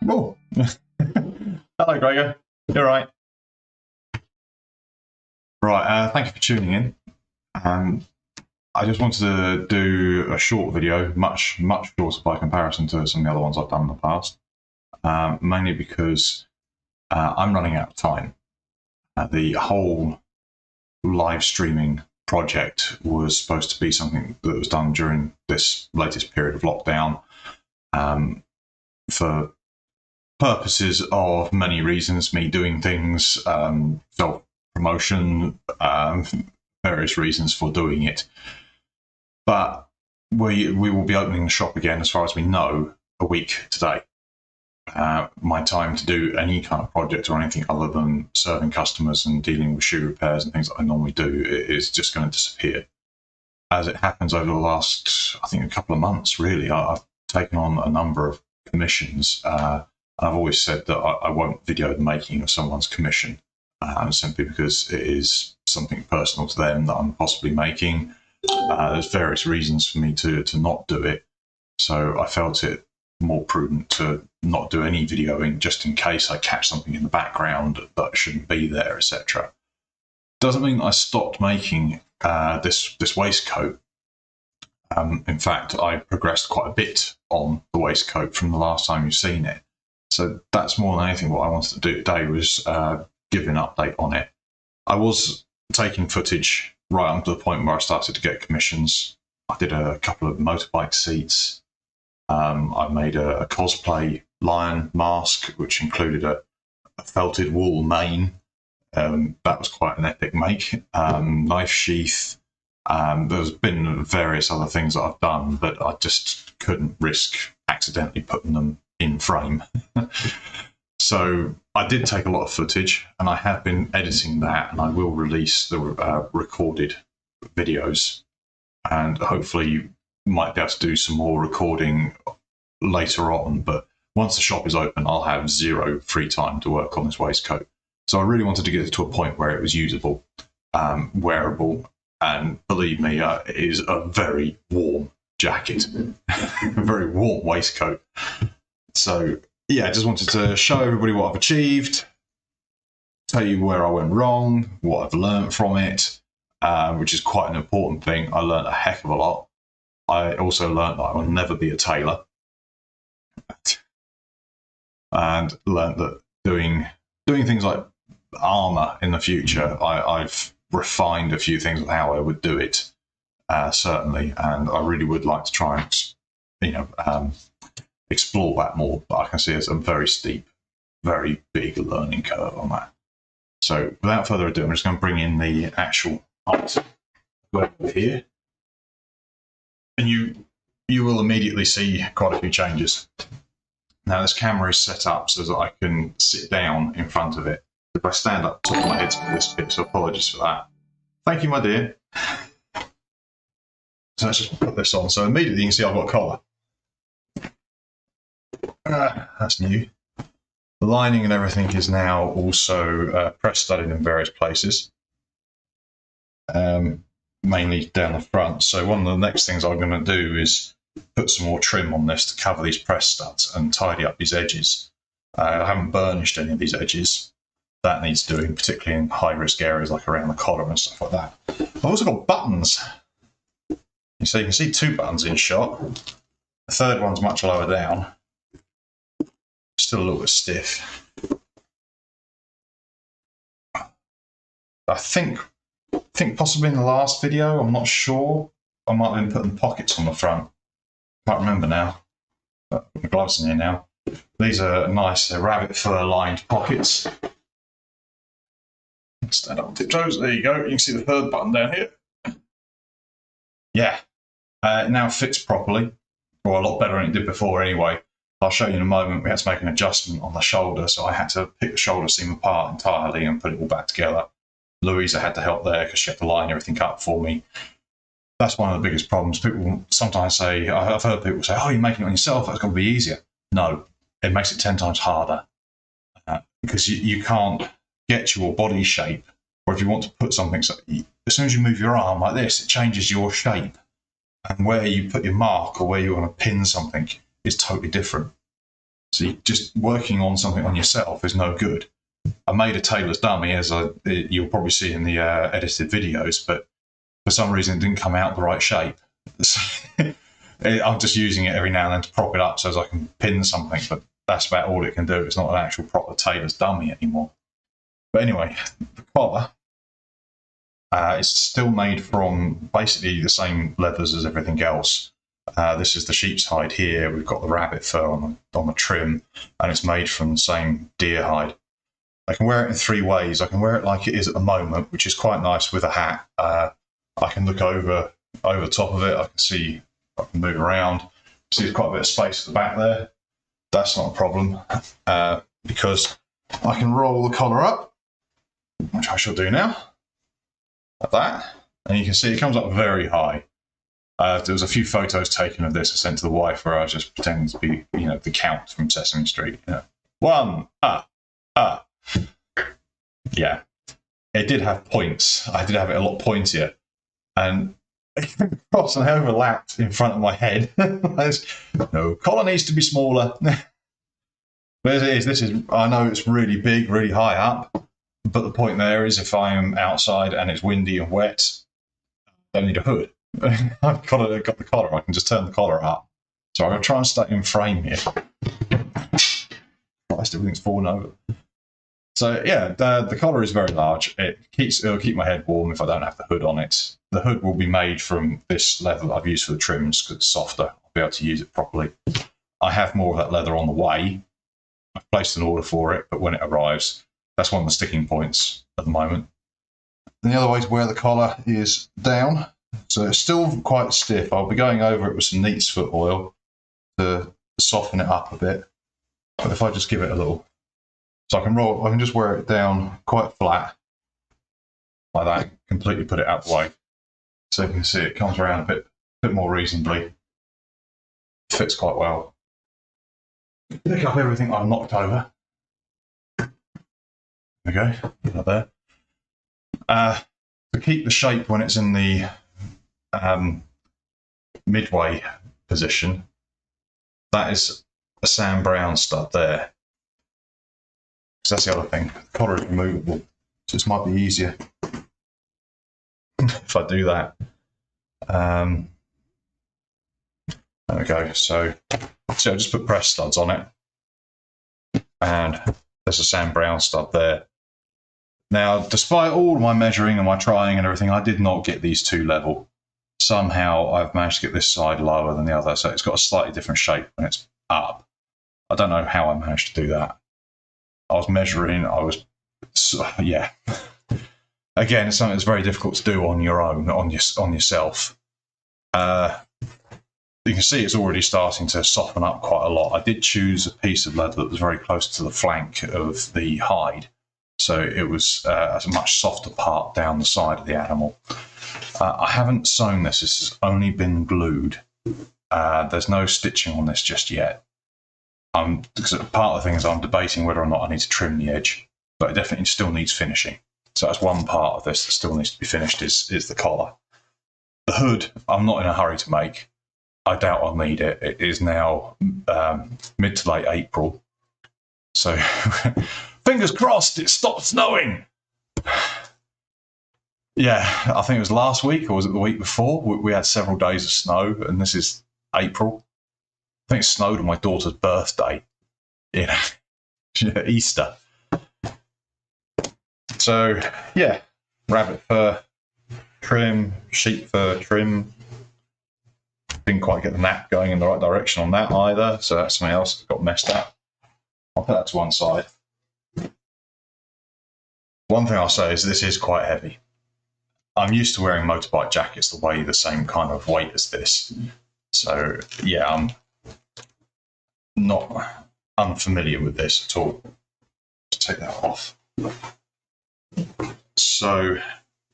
Oh, hello, Gregor. You're right. Right. Thank you for tuning in. I just wanted to do a short video, much shorter by comparison to some of the other ones I've done in the past. Mainly because I'm running out of time. The whole live streaming project was supposed to be something that was done during this latest period of lockdown. For purposes of many reasons, me doing things, self-promotion, various reasons for doing it. But we will be opening the shop again, as far as we know, a week today. My time to do any kind of project or anything other than serving customers and dealing with shoe repairs and things that I normally do is just going to disappear. As it happens over the last, I think, a couple of months, really, I've taken on a number of commissions. I've always said that I won't video the making of someone's commission, simply because it is something personal to them that I'm possibly making. There's various reasons for me to not do it, so I felt it more prudent to not do any videoing, just in case I catch something in the background that shouldn't be there, etc. Doesn't mean I stopped making this waistcoat. In fact, I progressed quite a bit on the waistcoat from the last time you've seen it. So that's more than anything what I wanted to do today was give an update on it. I was taking footage right up to the point where I started to get commissions. I did a couple of motorbike seats. I made a cosplay lion mask, which included a felted wool mane. That was quite an epic make. Knife sheath. There's been various other things that I've done, but I just couldn't risk accidentally putting them in frame. So I did take a lot of footage, and I have been editing that, and I will release the recorded videos, and hopefully you might be able to do some more recording later on. But once the shop is open, I'll have zero free time to work on this waistcoat. So I really wanted to get it to a point where it was usable, wearable, and believe me, it is a very warm jacket, a very warm waistcoat. So yeah, I just wanted to show everybody what I've achieved, tell you where I went wrong, what I've learned from it, which is quite an important thing. I learned a heck of a lot. I also learned that I will never be a tailor, and learned that doing things like armour in the future, I've refined a few things of how I would do it, certainly, and I really would like to try and explore that more, but I can see it's a very steep, very big learning curve on that. So without further ado, I'm just going to bring in the actual item over here, and you will immediately see quite a few changes. Now this camera is set up so that I can sit down in front of it. If I stand up, top of my head's a this bit, so apologies for that. Thank you, my dear. So let's just put this on. So immediately you can see I've got a collar. That's new. The lining and everything is now also press-studded in various places, mainly down the front. So one of the next things I'm going to do is put some more trim on this to cover these press studs and tidy up these edges. I haven't burnished any of these edges. That needs doing, particularly in high-risk areas like around the collar and stuff like that. I've also got buttons. So you can see two buttons in shot. The third one's much lower down. Still a little bit stiff. I think possibly in the last video, I'm not sure, I might have been putting pockets on the front. Can't remember now. But my gloves in here now. These are nice rabbit fur lined pockets. Stand up on tiptoes. There you go. You can see the third button down here. Yeah. It now fits properly, or a lot better than it did before anyway. I'll show you in a moment. We had to make an adjustment on the shoulder, so I had to pick the shoulder seam apart entirely and put it all back together. Louisa had to help there because she had to line everything up for me. That's one of the biggest problems. People sometimes say, I've heard people say, oh, you're making it on yourself, that's going to be easier. No, it makes it 10 times harder because you can't get your body shape, or if you want to put something, so as soon as you move your arm like this, it changes your shape. And where you put your mark or where you want to pin something is totally different. So just working on something on yourself is no good. I made a tailor's dummy, as you'll probably see in the edited videos, but for some reason it didn't come out the right shape. I'm just using it every now and then to prop it up so as I can pin something, but that's about all it can do. It's not an actual proper tailor's dummy anymore. But anyway, the collar is still made from basically the same leathers as everything else. This is the sheep's hide here. We've got the rabbit fur on the trim, and it's made from the same deer hide. I can wear it in 3 ways. I can wear it like it is at the moment, which is quite nice with a hat. I can look over the top of it. I can see, I can move around. See there's quite a bit of space at the back there. That's not a problem because I can roll the collar up, which I shall do now, like that. And you can see it comes up very high. There was a few photos taken of this I sent to the wife where I was just pretending to be, the Count from Sesame Street. One, yeah. It did have points. I did have it a lot pointier. And it came across and overlapped in front of my head. No, collar needs to be smaller. But as it is, I know it's really big, really high up. But the point there is if I am outside and it's windy and wet, I don't need a hood. I've got the collar. I can just turn the collar up. So I'm going to try and stay in frame here. Christ, everything's fallen over. So yeah, the collar is very large. It'll keep my head warm if I don't have the hood on it. The hood will be made from this leather that I've used for the trims because it's softer. I'll be able to use it properly. I have more of that leather on the way. I've placed an order for it, but when it arrives, that's one of the sticking points at the moment. And the other way to wear the collar is down. So it's still quite stiff. I'll be going over it with some neat's foot oil to soften it up a bit. But if I just give it a little... So I can just wear it down quite flat, like that, completely put it out the way. So you can see it comes around a bit more reasonably. Fits quite well. Pick up everything I've knocked over. Okay, put that there. To keep the shape when it's in the midway position, that is a Sam Brown stud there. That's the other thing. The collar is removable, so this might be easier if I do that. There we go. So I just put press studs on it, and there's a Sam Brown stud there. Now, despite all my measuring and my trying and everything, I did not get these two level. Somehow I've managed to get this side lower than the other, so it's got a slightly different shape when it's up. I don't know how I managed to do that. I was measuring, yeah. Again, it's something that's very difficult to do on your own, on yourself. You can see it's already starting to soften up quite a lot. I did choose a piece of leather that was very close to the flank of the hide, so it was a much softer part down the side of the animal. I haven't sewn this. This has only been glued. There's no stitching on this just yet. Because part of the thing is I'm debating whether or not I need to trim the edge, but it definitely still needs finishing. So that's one part of this that still needs to be finished is the collar. The hood, I'm not in a hurry to make. I doubt I'll need it. It is now mid to late April. So fingers crossed it stopped snowing. Yeah, I think it was last week, or was it the week before? We had several days of snow, and this is April. I think it snowed on my daughter's birthday, Easter. So, yeah, rabbit fur trim, sheep fur trim. Didn't quite get the nap going in the right direction on that either, so that's something else that got messed up. I'll put that to one side. One thing I'll say is this is quite heavy. I'm used to wearing motorbike jackets that weigh the same kind of weight as this. So, yeah, I'm not unfamiliar with this at all. Let's take that off. So,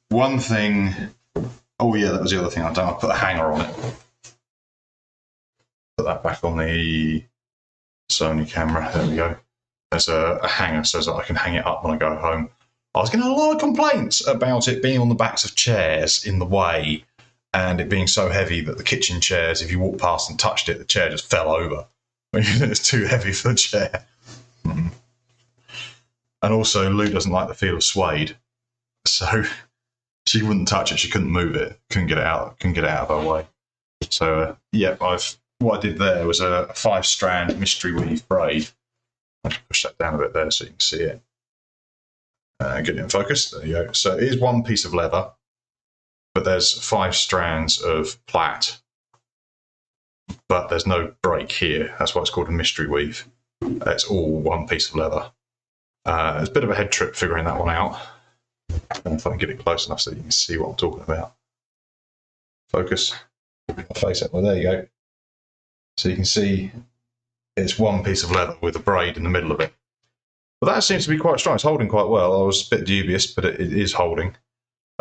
one thing... Oh, yeah, that was the other thing I've done. I put a hanger on it. Put that back on the Sony camera. There we go. There's a hanger so that I can hang it up when I go home. I was getting a lot of complaints about it being on the backs of chairs in the way and it being so heavy that the kitchen chairs, if you walked past and touched it, the chair just fell over. It's too heavy for the chair. And also, Lou doesn't like the feel of suede, so she wouldn't touch it. She couldn't move it. Couldn't get it out. Couldn't get it out of her way. So yeah, what I did there was a 5-strand mystery weave braid. I'll push that down a bit there so you can see it. Get it in focus. There you go. So it is one piece of leather, but there's 5 strands of plait. But there's no break here. That's why it's called a mystery weave. It's all one piece of leather. It's a bit of a head trip figuring that one out. I don't know if I can get it close enough so you can see what I'm talking about. Focus. Face it. Well, there you go. So you can see it's one piece of leather with a braid in the middle of it. But that seems to be quite strong. It's holding quite well. I was a bit dubious, but it is holding.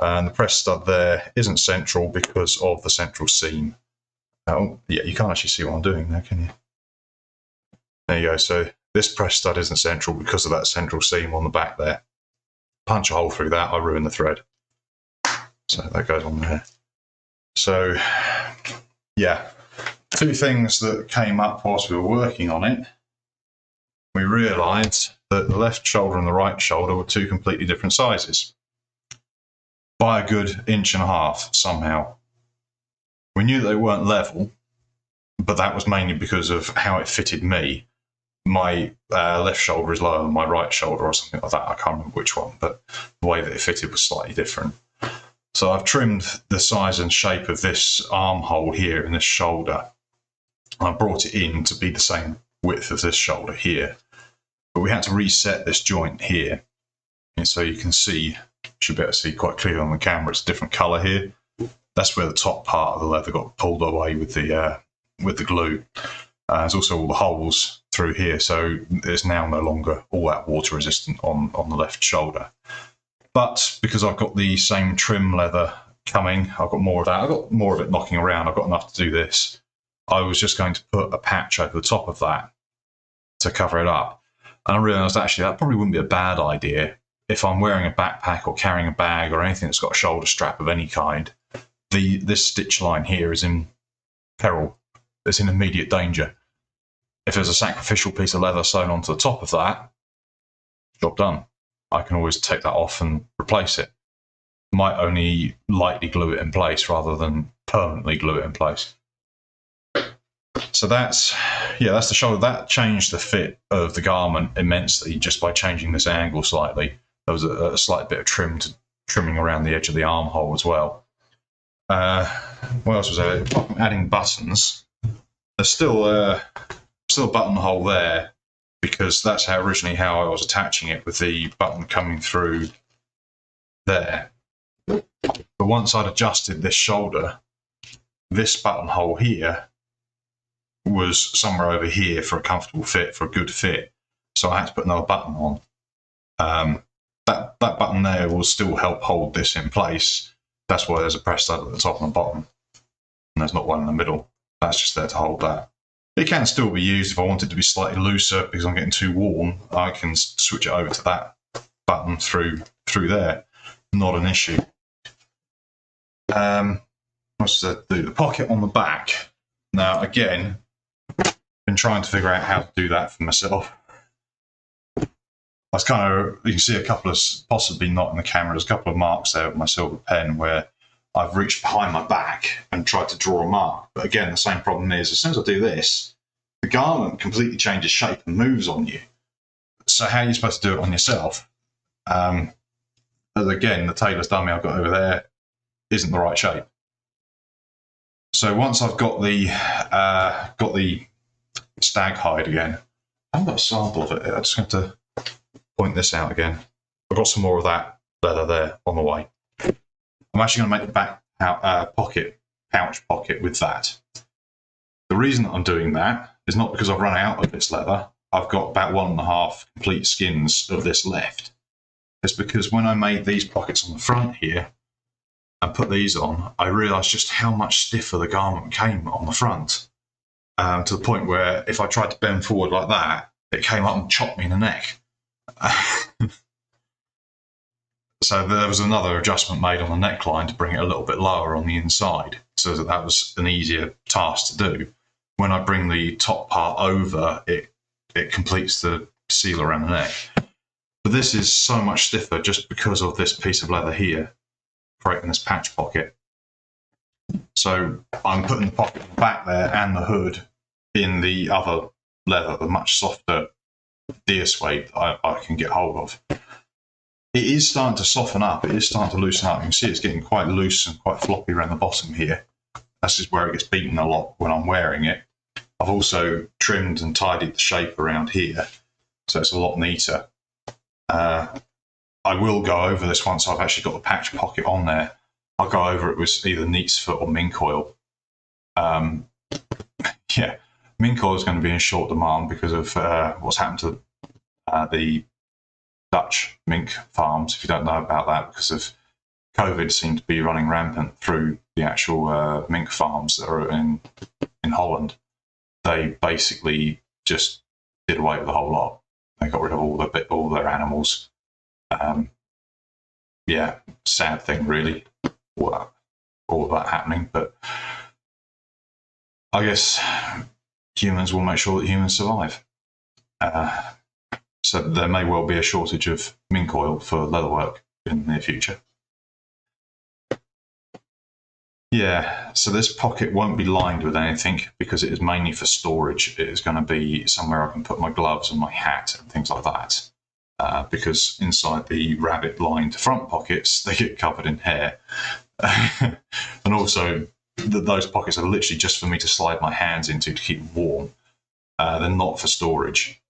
And the press stud there isn't central because of the central seam. Oh, yeah, you can't actually see what I'm doing there, can you? There you go. So this press stud isn't central because of that central seam on the back there. Punch a hole through that, I ruin the thread. So that goes on there. So, yeah, 2 things that came up whilst we were working on it. We realised that the left shoulder and the right shoulder were 2 completely different sizes by a good 1.5 inches somehow. We knew that they weren't level, but that was mainly because of how it fitted me. My left shoulder is lower than my right shoulder or something like that. I can't remember which one, but the way that it fitted was slightly different. So I've trimmed the size and shape of this armhole here in this shoulder. I brought it in to be the same width as this shoulder here. But we had to reset this joint here. And so you can see, you should be able to see quite clearly on the camera, it's a different colour here. That's where the top part of the leather got pulled away with the glue. There's also all the holes through here, so it's now no longer all that water resistant on the left shoulder. But because I've got the same trim leather coming, I've got more of that. I've got more of it knocking around. I've got enough to do this. I was just going to put a patch over the top of that to cover it up. And I realised actually that probably wouldn't be a bad idea if I'm wearing a backpack or carrying a bag or anything that's got a shoulder strap of any kind. This stitch line here is in peril. It's in immediate danger. If there's a sacrificial piece of leather sewn onto the top of that, job done. I can always take that off and replace it. Might only lightly glue it in place rather than permanently glue it in place. So that's the shoulder. That changed the fit of the garment immensely just by changing this angle slightly. There was a slight bit of trimming around the edge of the armhole as well. What else was there? Apart from adding buttons, there's still a buttonhole there because that's originally how I was attaching it, with the button coming through there. But once I'd adjusted this shoulder, this buttonhole here was somewhere over here for a comfortable fit, for a good fit. So I had to put another button on. That button there will still help hold this in place. That's why there's a press stud at the top and the bottom, and there's not one in the middle. That's just there to hold that. It can still be used if I want it to be slightly looser because I'm getting too warm. I can switch it over to that button through there. Not an issue. What's that do? The pocket on the back. Now again, been trying to figure out how to do that for myself. That's kind of, you can see a couple of, possibly not in the camera, there's a couple of marks there with my silver pen where I've reached behind my back and tried to draw a mark. But again, the same problem is, as soon as I do this, the garment completely changes shape and moves on you. So how are you supposed to do it on yourself? As again, the tailor's dummy I've got over there isn't the right shape. So once I've got the stag hide again, I haven't got a sample of it. I just have to point this out again. I've got some more of that leather there on the way. I'm actually going to make the back pouch pocket with that. The reason that I'm doing that is not because I've run out of this leather. I've got about 1.5 complete skins of this left. It's because when I made these pockets on the front here and put these on, I realised just how much stiffer the garment came on the front, to the point where if I tried to bend forward like that, it came up and chopped me in the neck. So there was another adjustment made on the neckline to bring it a little bit lower on the inside, so that was an easier task to do. when I bring the top part over, it completes the seal around the neck. But this is so much stiffer just because of this piece of leather here, creating this patch pocket. So I'm putting the pocket back there and the hood in the other leather, the much softer deer suede I can get hold of. It is starting to soften up. It is starting to loosen up. You can see it's getting quite loose and quite floppy around the bottom here. This is where it gets beaten a lot when I'm wearing it. I've also trimmed and tidied the shape around here, so it's a lot neater. I will go over this once I've actually got the patch pocket on there. I'll go over it with either neat's foot or mink oil. Yeah, mink oil is going to be in short demand because of what's happened to the Dutch mink farms. If you don't know about that, because of COVID seemed to be running rampant through the actual mink farms that are in Holland. They basically just did away with the whole lot. They got rid of all their animals. Yeah, sad thing really, all of that happening. But I guess humans will make sure that humans survive. So there may well be a shortage of mink oil for leatherwork in the near future. Yeah, so this pocket won't be lined with anything because it is mainly for storage. It is going to be somewhere I can put my gloves and my hat and things like that. Because inside the rabbit-lined front pockets, they get covered in hair. And also, those pockets are literally just for me to slide my hands into to keep them warm. They're not for storage.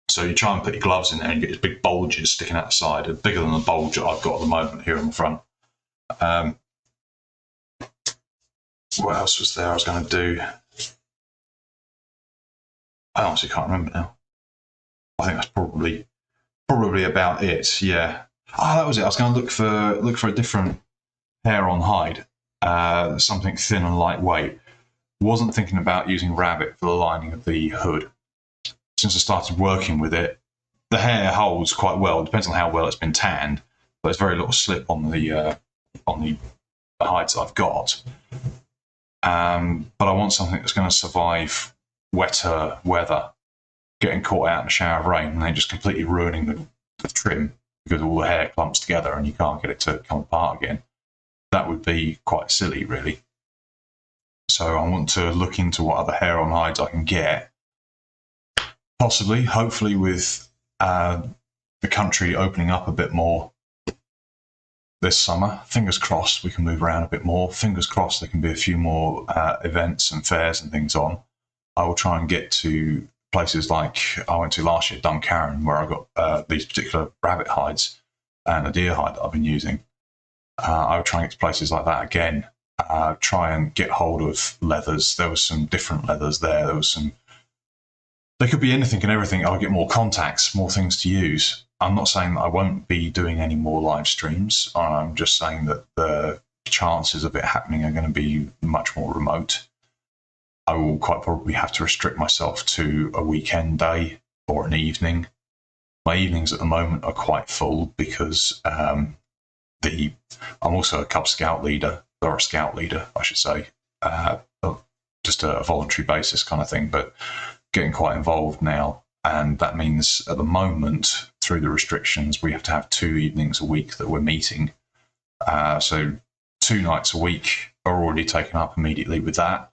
So you try and put your gloves in there and you get these big bulges sticking out the side. They're bigger than the bulge that I've got at the moment here on the front. What else was there I was going to do? I honestly can't remember now. I think that's probably about it. Yeah. Oh, that was it. I was going to look for a different hair on hide, something thin and lightweight. Wasn't thinking about using rabbit for the lining of the hood. Since I started working with it, the hair holds quite well. It depends on how well it's been tanned, but there's very little slip on the hides that I've got. But I want something that's going to survive wetter weather, getting caught out in a shower of rain and then just completely ruining the trim because all the hair clumps together and you can't get it to come apart again. That would be quite silly, really. So I want to look into what other hair on hides I can get. Possibly, hopefully with the country opening up a bit more this summer. Fingers crossed we can move around a bit more. Fingers crossed there can be a few more events and fairs and things on. I will try and get to places like I went to last year, Duncarron, where I got these particular rabbit hides and a deer hide that I've been using. I would try and get to places like that again. Try and get hold of leathers. There was some different leathers there. There could be anything and everything. I'll get more contacts, more things to use. I'm not saying that I won't be doing any more live streams. I'm just saying that the chances of it happening are going to be much more remote. I will quite probably have to restrict myself to a weekend day or an evening. My evenings at the moment are quite full because I'm also a Cub Scout leader, or a Scout leader, I should say. Just a voluntary basis kind of thing, but getting quite involved now. And that means at the moment, through the restrictions, we have to have 2 evenings a week that we're meeting. So 2 nights a week are already taken up immediately with that.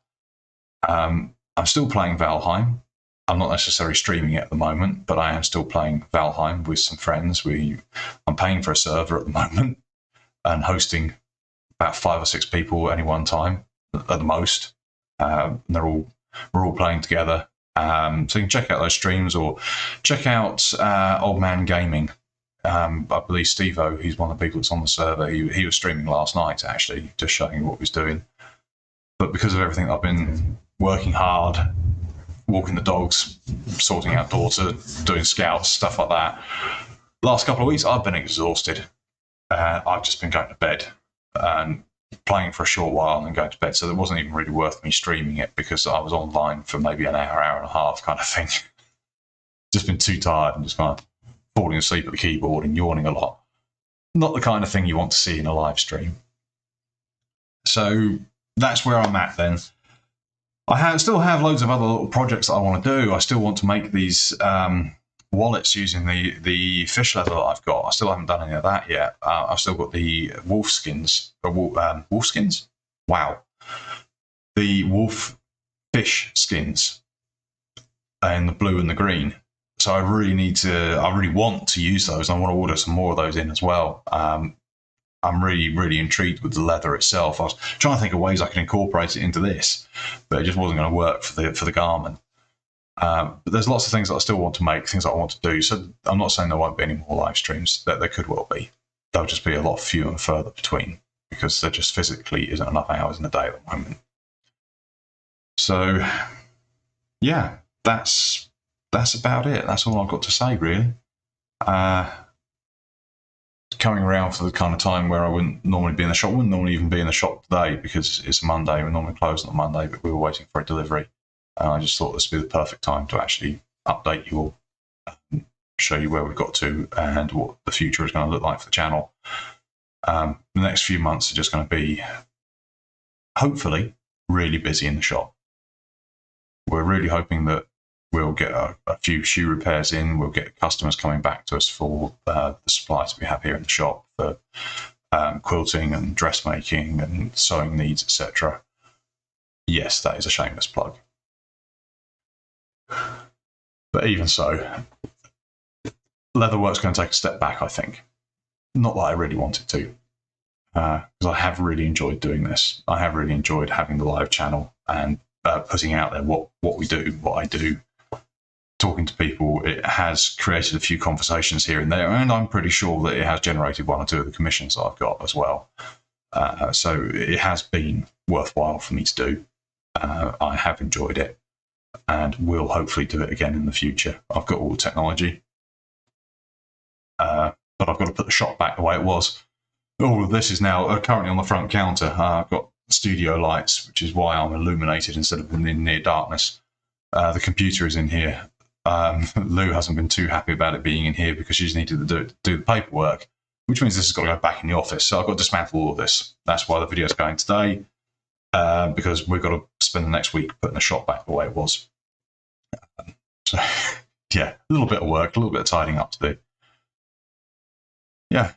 I'm still playing Valheim. I'm not necessarily streaming it at the moment, but I am still playing Valheim with some friends. I'm paying for a server at the moment and hosting about 5 or 6 people at any one time at the most. We're all playing together. So you can check out those streams or check out Old Man Gaming. I believe Steve-O, he's one of the people that's on the server. He was streaming last night, actually, just showing what he was doing. But because of everything I've been working hard, walking the dogs, sorting out daughter, doing scouts, stuff like that, last couple of weeks I've been exhausted. I've just been going to bed and playing for a short while and then going to bed. So it wasn't even really worth me streaming it because I was online for maybe an hour and a half kind of thing. Just been too tired and just kind of falling asleep at the keyboard and yawning a lot. Not the kind of thing you want to see in a live stream. So that's where I'm at then. still have loads of other little projects that I want to do. I still want to make these wallets using the fish leather that I've got. I still haven't done any of that yet. I've still got the wolf skins. Wolf skins? Wow. The wolf fish skins in the blue and the green. So I really want to use those. I want to order some more of those in as well. I'm really intrigued with the leather itself. I was trying to think of ways I could incorporate it into this, but it just wasn't going to work for the garment. But there's lots of things that I still want to make, things that I want to do. So I'm not saying there won't be any more live streams. There could well be. There'll just be a lot fewer and further between, because there just physically isn't enough hours in the day at the moment. So yeah, that's about it. That's all I've got to say, really. Coming around for the kind of time where I wouldn't normally be in the shop, wouldn't normally even be in the shop today because it's Monday. We're normally closed on Monday, but we were waiting for a delivery. And I just thought this would be the perfect time to actually update you all, show you where we've got to and what the future is going to look like for the channel. The next few months are just going to be, hopefully, really busy in the shop. We're really hoping that we'll get a few shoe repairs in. We'll get customers coming back to us for the supplies we have here in the shop for quilting and dressmaking and sewing needs, etc. Yes, that is a shameless plug. But even so, leatherwork's going to take a step back, I think. Not that I really wanted to, because I have really enjoyed doing this. I have really enjoyed having the live channel and putting out there what we do, what I do, talking to people. It has created a few conversations here and there, and I'm pretty sure that it has generated one or two of the commissions that I've got as well. So it has been worthwhile for me to do. I have enjoyed it, and will hopefully do it again in the future. I've got all the technology, but I've got to put the shop back the way it was. All of this is now currently on the front counter. I've got studio lights, which is why I'm illuminated instead of in near darkness. The computer is in here. Lou hasn't been too happy about it being in here because she's needed to do the paperwork, which means this has got to go back in the office. So I've got to dismantle all of this. That's why the video's going today, because we've got to spend the next week putting the shop back the way it was. So yeah, a little bit of work, a little bit of tidying up to do. Yeah,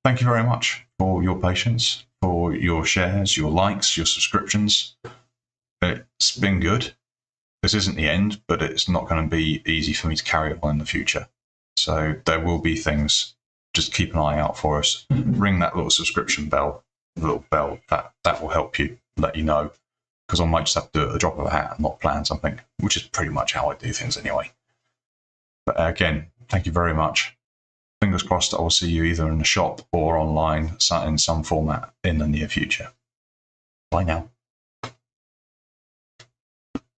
thank you very much for your patience, for your shares, your likes, your subscriptions. It's been good. This isn't the end, but it's not going to be easy for me to carry on in the future. So there will be things. Just keep an eye out for us. Ring that little subscription bell, little bell. That will help you, let you know. Because I might just have to do it at the drop of a hat and not plan something, which is pretty much how I do things anyway. But again, thank you very much. Fingers crossed I will see you either in the shop or online in some format in the near future. Bye now.